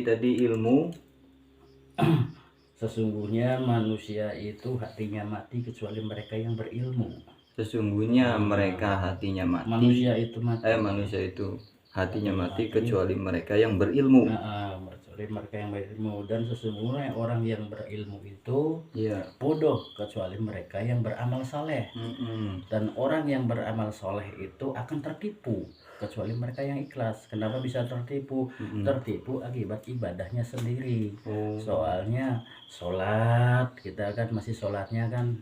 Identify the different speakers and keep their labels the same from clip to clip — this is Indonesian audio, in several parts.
Speaker 1: Tadi ilmu.
Speaker 2: Sesungguhnya manusia itu hatinya mati kecuali mereka yang berilmu.
Speaker 1: Sesungguhnya mereka hatinya mati.
Speaker 2: Manusia itu mati.
Speaker 1: Manusia itu hatinya mati kecuali mereka yang berilmu.
Speaker 2: Kecuali mereka yang berilmu. Dan sesungguhnya orang yang berilmu itu
Speaker 1: Iya.
Speaker 2: bodoh kecuali mereka yang beramal saleh. Dan orang yang beramal soleh itu akan tertipu kecuali mereka yang ikhlas. Kenapa bisa tertipu? Tertipu akibat ibadahnya sendiri. Soalnya sholat, kita kan masih sholatnya kan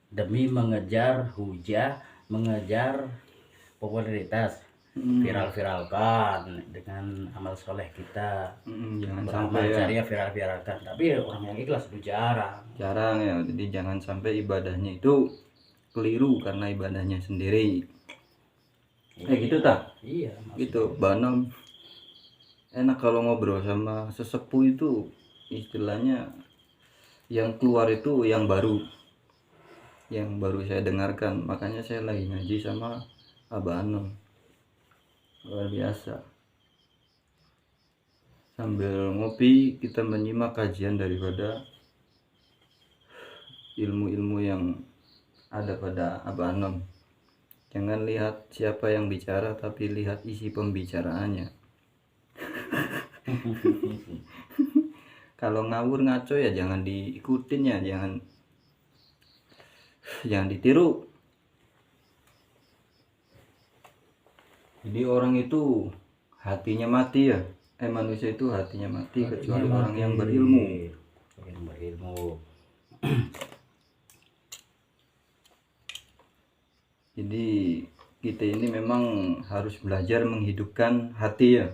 Speaker 2: demi mengejar hujah, mengejar popularitas, viral-viralkan dengan amal soleh kita.
Speaker 1: Jangan
Speaker 2: Beramal
Speaker 1: sampai
Speaker 2: jariah viral-viralkan. Tapi orang yang ikhlas itu jarang
Speaker 1: ya. Jadi jangan sampai ibadahnya itu keliru karena ibadahnya sendiri. Gitu tak?
Speaker 2: Iya,
Speaker 1: gitu. Banom enak kalau ngobrol sama sesepuh itu, istilahnya yang keluar itu yang baru saya dengarkan. Makanya saya lagi ngaji sama Abah Anom, luar biasa. Sambil ngopi kita menyimak kajian daripada ilmu-ilmu yang ada pada Abah Anom. Jangan lihat siapa yang bicara, tapi lihat isi pembicaraannya. Kalau ngawur ngaco ya jangan diikutin ya, jangan ditiru. Jadi orang itu hatinya mati ya. Manusia itu hatinya mati kecuali orang yang berilmu. Jadi kita ini memang harus belajar menghidupkan hati ya.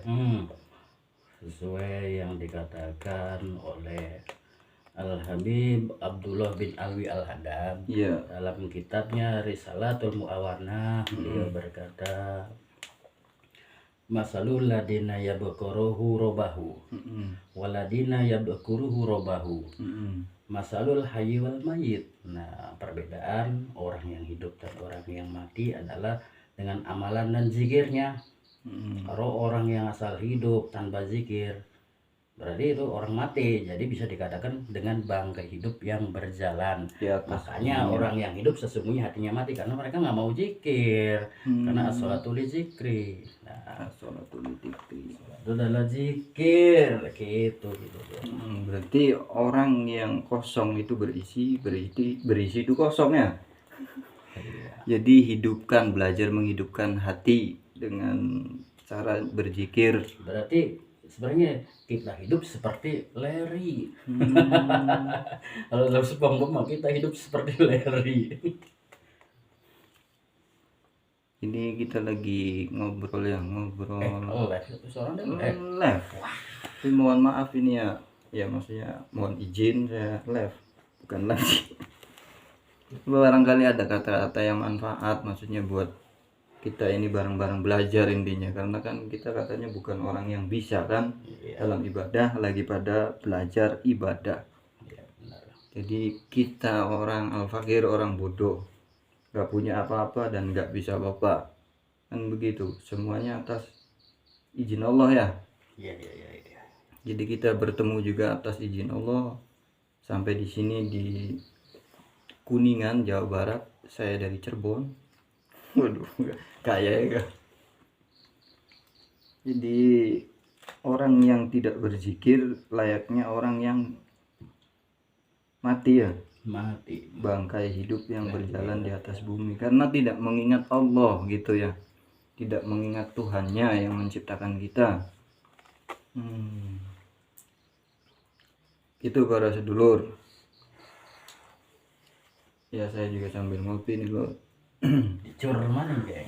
Speaker 2: Sesuai yang dikatakan oleh Al-Habib Abdullah bin Alwi Al-Hadam dalam kitabnya Risalatul Mu'awarnah. Beliau berkata, masalul ladina yabkuruhu robahu waladina yabkuruhu robahu masalul hayy wal mayyit. Nah, perbedaan orang yang hidup dan orang yang mati adalah dengan amalan dan zikirnya. Kalau orang yang asal hidup tanpa zikir, berarti itu orang mati. Jadi bisa dikatakan dengan bangkai hidup yang berjalan. Makanya orang yang hidup sesungguhnya hatinya mati karena mereka nggak mau zikir. Karena as-sholatu li zikri. Nah,
Speaker 1: as-sholatu li zikri
Speaker 2: itu adalah zikir gitu.
Speaker 1: Berarti orang yang kosong itu berisi itu kosong ya. Jadi hidupkan, belajar menghidupkan hati dengan cara berzikir.
Speaker 2: Berarti sebenarnya kita hidup seperti Larry. Kalau dalam SpongeBob kita hidup seperti Larry.
Speaker 1: Ini kita lagi ngobrol live. Tapi mohon maaf ini ya maksudnya mohon izin saya live, bukan lagi. Barangkali ada kata-kata yang manfaat, maksudnya buat kita ini bareng-bareng belajar intinya, karena kan kita katanya bukan orang yang bisa kan dalam ibadah, lagi pada belajar ibadah. Jadi kita orang al-fakir, orang bodoh, gak punya apa-apa dan gak bisa apa-apa kan begitu, semuanya atas izin Allah ya. Jadi kita bertemu juga atas izin Allah. Sampai di sini di Kuningan, Jawa Barat. Saya dari Cirebon. Waduh, kaya ya. Jadi orang yang tidak berzikir layaknya orang yang mati ya. Mati. Bangkai hidup yang berjalan di atas bumi karena tidak mengingat Allah gitu ya. Tidak mengingat Tuhannya yang menciptakan kita. Itu para sedulur. Ya saya juga sambil ngopi nih loh.
Speaker 2: Cur mana ya?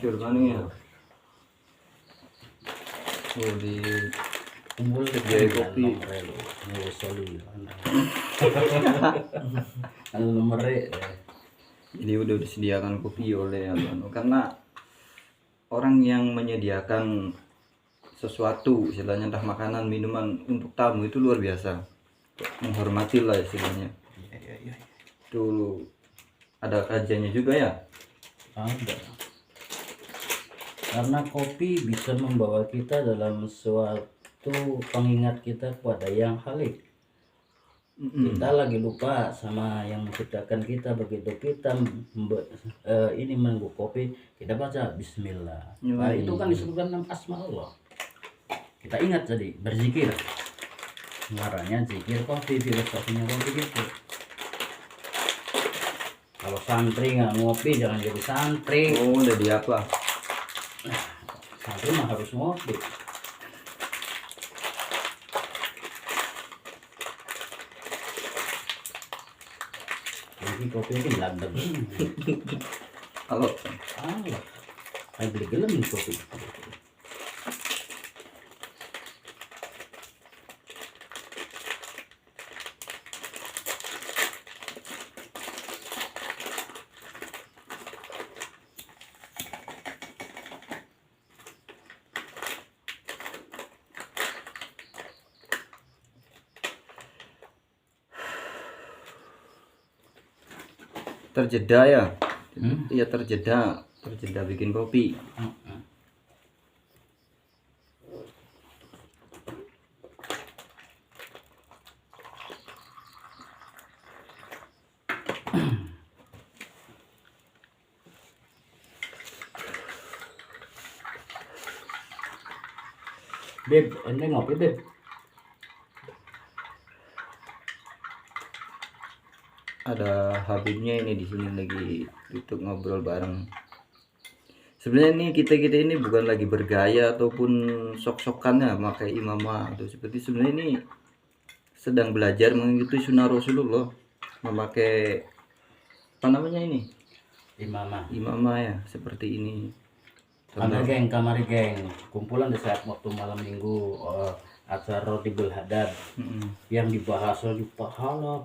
Speaker 1: Oh di
Speaker 2: kumpul
Speaker 1: sediain kopi. Jadi udah disediakan kopi oleh Abang, karena orang yang menyediakan sesuatu istilahnya entah makanan minuman untuk tamu itu luar biasa, menghormati lah istilahnya. Itu ada kajiannya juga ya?
Speaker 2: Ada. Karena kopi bisa membawa kita dalam suatu itu pengingat kita kepada yang Halik. Kita lagi lupa sama yang menciptakan kita, begitu kita ini menunggu kopi, kita baca Bismillah. Nah itu kan disebutkan dalam asma Allah. Kita ingat jadi berzikir. Ngaranya zikir kopi, filosofinya kopi gitu. Kalau santri nggak ngopi jangan jadi santri.
Speaker 1: Oh, jadi apa?
Speaker 2: Santri mah harus ngopi. Jadi kopi ini ladang.
Speaker 1: Kalau
Speaker 2: Ayo beli gelem kopi.
Speaker 1: terjeda ya. Iya, terjeda bikin kopi.
Speaker 2: Beb, ente ngopi beb.
Speaker 1: Ada Habibnya ini di sini lagi duduk ngobrol bareng. Sebenarnya ini kita ini bukan lagi bergaya ataupun sok-sokan ya pakai imamah atau seperti, sebenarnya ini sedang belajar mengikuti sunnah Rasulullah, memakai apa namanya ini, imamah ya, seperti ini.
Speaker 2: Ada geng, kamari geng, kumpulan di saat waktu malam minggu acara Rotibul Hadad yang dibahas lagi pahala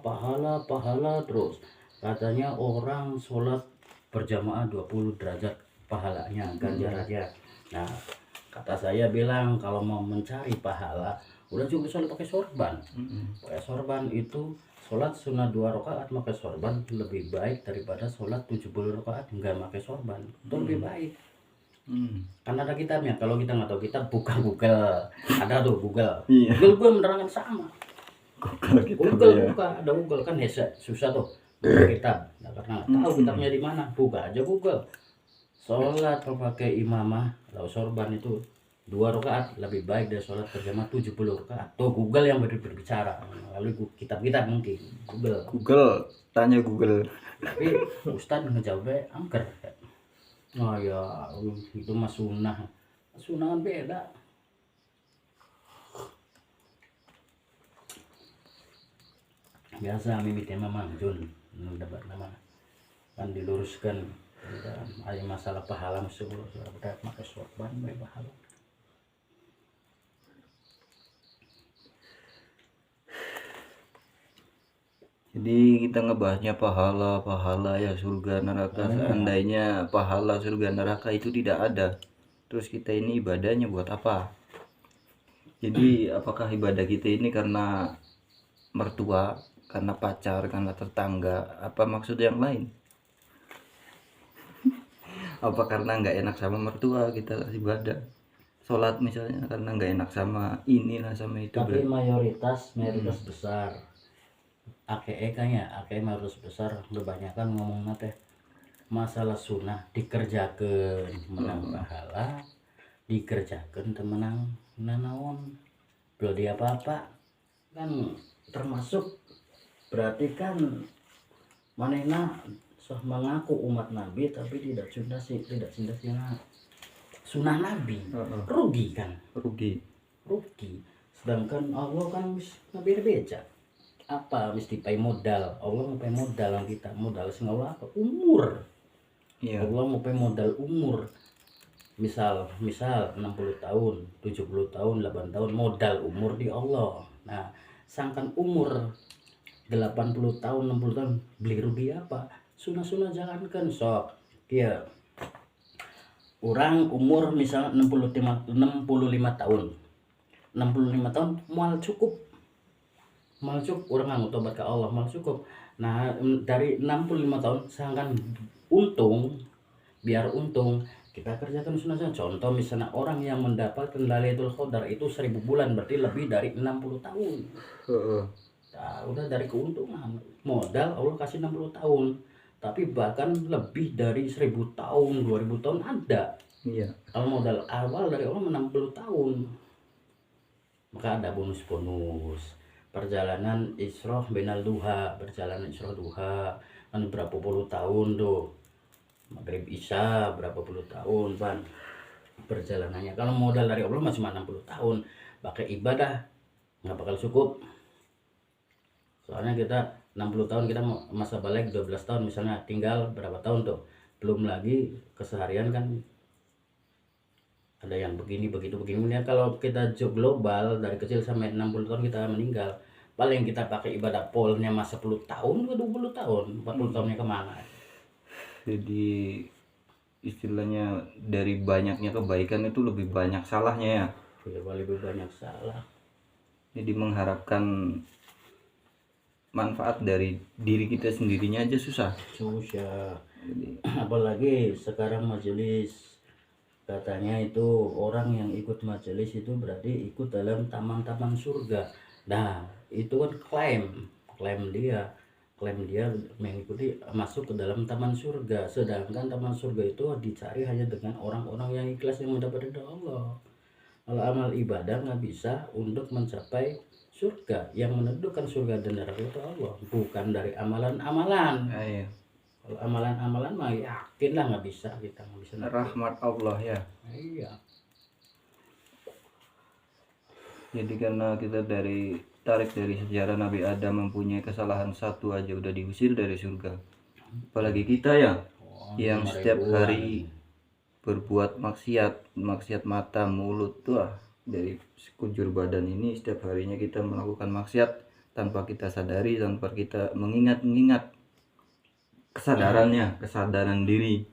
Speaker 2: terus. Katanya orang sholat berjamaah 20 derajat pahalanya, ganjarannya. Nah, kata saya bilang kalau mau mencari pahala udah cukup sholat pakai sorban. Pakai sorban itu sholat sunnah 2 rakaat pakai sorban lebih baik daripada sholat 70 rakaat enggak pakai sorban. Itu lebih baik. Karena ada kitabnya. Kalau kita nggak tahu kitab, buka Google. Ada tuh Google.
Speaker 1: Iya.
Speaker 2: Google gue menerangkan sama.
Speaker 1: Google
Speaker 2: Buka, ada Google kan susah tuh. Buka kitab. Nah, karena nggak tahu kitabnya di mana, buka aja Google. Sholat pakai imamah atau sorban itu 2 rakaat lebih baik dari sholat berjamaah 70 rakaat. Tuh Google yang berbicara. Lalu kitab-kitab mungkin Google.
Speaker 1: Tanya Google.
Speaker 2: Tapi Ustadz ngejawabnya angker. Oh ya, itu mah sunnah kan beda. Biasa mimiti memang Jun debat nama kan diluruskan ada masalah pahala musuh sudah pakai sorban baik pahala.
Speaker 1: Jadi kita ngebahasnya pahala ya, surga neraka. Seandainya pahala surga neraka itu tidak ada, terus kita ini ibadahnya buat apa? Jadi apakah ibadah kita ini karena mertua, karena pacar, karena tetangga, apa maksud yang lain? Apa karena nggak enak sama mertua kita ibadah? Sholat misalnya karena nggak enak sama inilah sama itu.
Speaker 2: Tapi mayoritas besar mayoritas besar kebanyakan ngomong teh masalah sunnah dikerjakan menang pahala, dikerjakan temenang nanaon belum dia apa-apa kan, termasuk berarti kan manehna mengaku umat Nabi tapi tidak cinta sunnah Nabi. Rugi kan, rugi. Sedangkan Allah kan Nabi beja apa mesti pay modal. Allah mau pay modal yang kita modal sing Allah apa umur.
Speaker 1: Iya.
Speaker 2: Allah mau pay modal umur. Misal 60 tahun, 70 tahun, 8 tahun modal umur di Allah. Nah, sangkan umur 80 tahun, 60 tahun beli rugi apa? Sunah-sunah jalankan sok. Iya. Orang umur misal 65 tahun. 65 tahun mal cukup orang nganggo tobat ke Allah mal cukup. Nah dari 65 tahun sangkan biar untung kita kerjakan sunnah. Contoh misalnya orang yang mendapatkan Lailatul Qadar itu 1000 bulan, berarti lebih dari 60 tahun.
Speaker 1: Heeh.
Speaker 2: Nah, udah dari keuntungan modal Allah kasih 60 tahun, tapi bahkan lebih dari 1000 tahun, 2000 tahun ada.
Speaker 1: Iya.
Speaker 2: Kalau modal awal dari Allah 60 tahun, maka ada bonus-bonus. Perjalanan Isra binal duha, perjalanan Isra duha kan berapa puluh tahun tuh, maghrib isya berapa puluh tahun kan perjalanannya. Kalau modal dari Allah masih 60 tahun, pakai ibadah nggak bakal cukup. Soalnya kita 60 tahun, kita masa balik 12 tahun misalnya, tinggal berapa tahun tuh, belum lagi keseharian kan ada yang begini begitu begini ya. Kalau kita global dari kecil sampai 60 tahun kita meninggal, paling kita pakai ibadah polnya masa 10 tahun ke 20 tahun, 40 tahunnya kemana.
Speaker 1: Jadi istilahnya dari banyaknya kebaikan itu lebih banyak salahnya ya.
Speaker 2: Lebih banyak salah.
Speaker 1: Jadi mengharapkan manfaat dari diri kita sendirinya aja susah.
Speaker 2: Jadi, apalagi sekarang majelis, katanya itu orang yang ikut majelis itu berarti ikut dalam taman-taman surga. Nah itu kan klaim dia mengikuti masuk ke dalam taman surga, sedangkan taman surga itu dicari hanya dengan orang-orang yang ikhlas yang mendapat ridha Allah. Kalau amal ibadah nggak bisa untuk mencapai surga. Yang menentukan surga dan neraka itu Allah, bukan dari amalan-amalan.
Speaker 1: Iya.
Speaker 2: Kalau amalan-amalan mah yakin lah nggak bisa, kita nggak bisa.
Speaker 1: Rahmat Allah ya.
Speaker 2: Iya.
Speaker 1: Jadi karena kita tarik dari sejarah Nabi Adam mempunyai kesalahan satu aja udah diusir dari surga. Apalagi kita ya, yang setiap hari berbuat maksiat mata, mulut tuh dari sekujur badan ini setiap harinya kita melakukan maksiat tanpa kita sadari, tanpa kita mengingat kesadaran diri.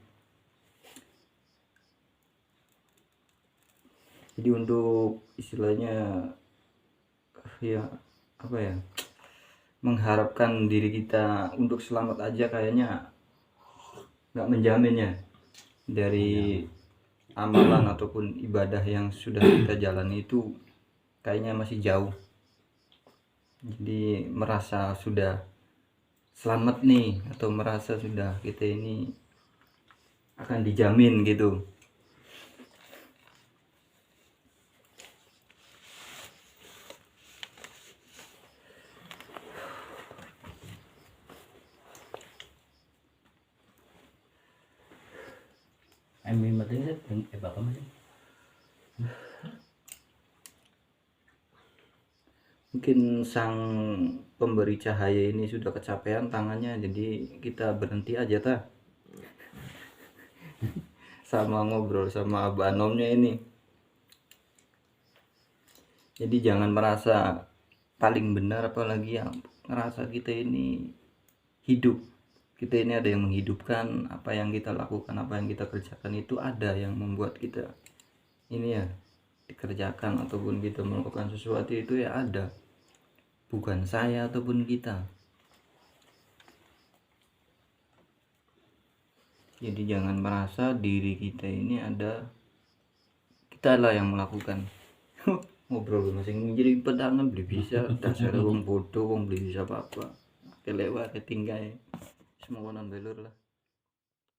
Speaker 1: Jadi untuk istilahnya ya apa ya, mengharapkan diri kita untuk selamat aja kayaknya nggak menjaminnya dari amalan ataupun ibadah yang sudah kita jalani itu kayaknya masih jauh. Jadi merasa sudah selamat nih atau merasa sudah kita ini akan dijamin gitu. Mungkin sang pemberi cahaya ini sudah kecapean tangannya, jadi kita berhenti aja sama ngobrol sama Abah Anomnya ini. Jadi jangan merasa paling benar, apalagi yang ngerasa kita ini hidup, kita ini ada yang menghidupkan. Apa yang kita lakukan, apa yang kita kerjakan itu ada yang membuat kita ini ya dikerjakan, ataupun kita melakukan sesuatu itu ya ada, bukan saya ataupun kita. Jadi jangan merasa diri kita ini ada, kita lah yang melakukan. Ngobrol masing jadi pedangan beli bisa dasar wong bodoh, wong beli bisa apa-apa kelewat ketinggai semua non belur lah.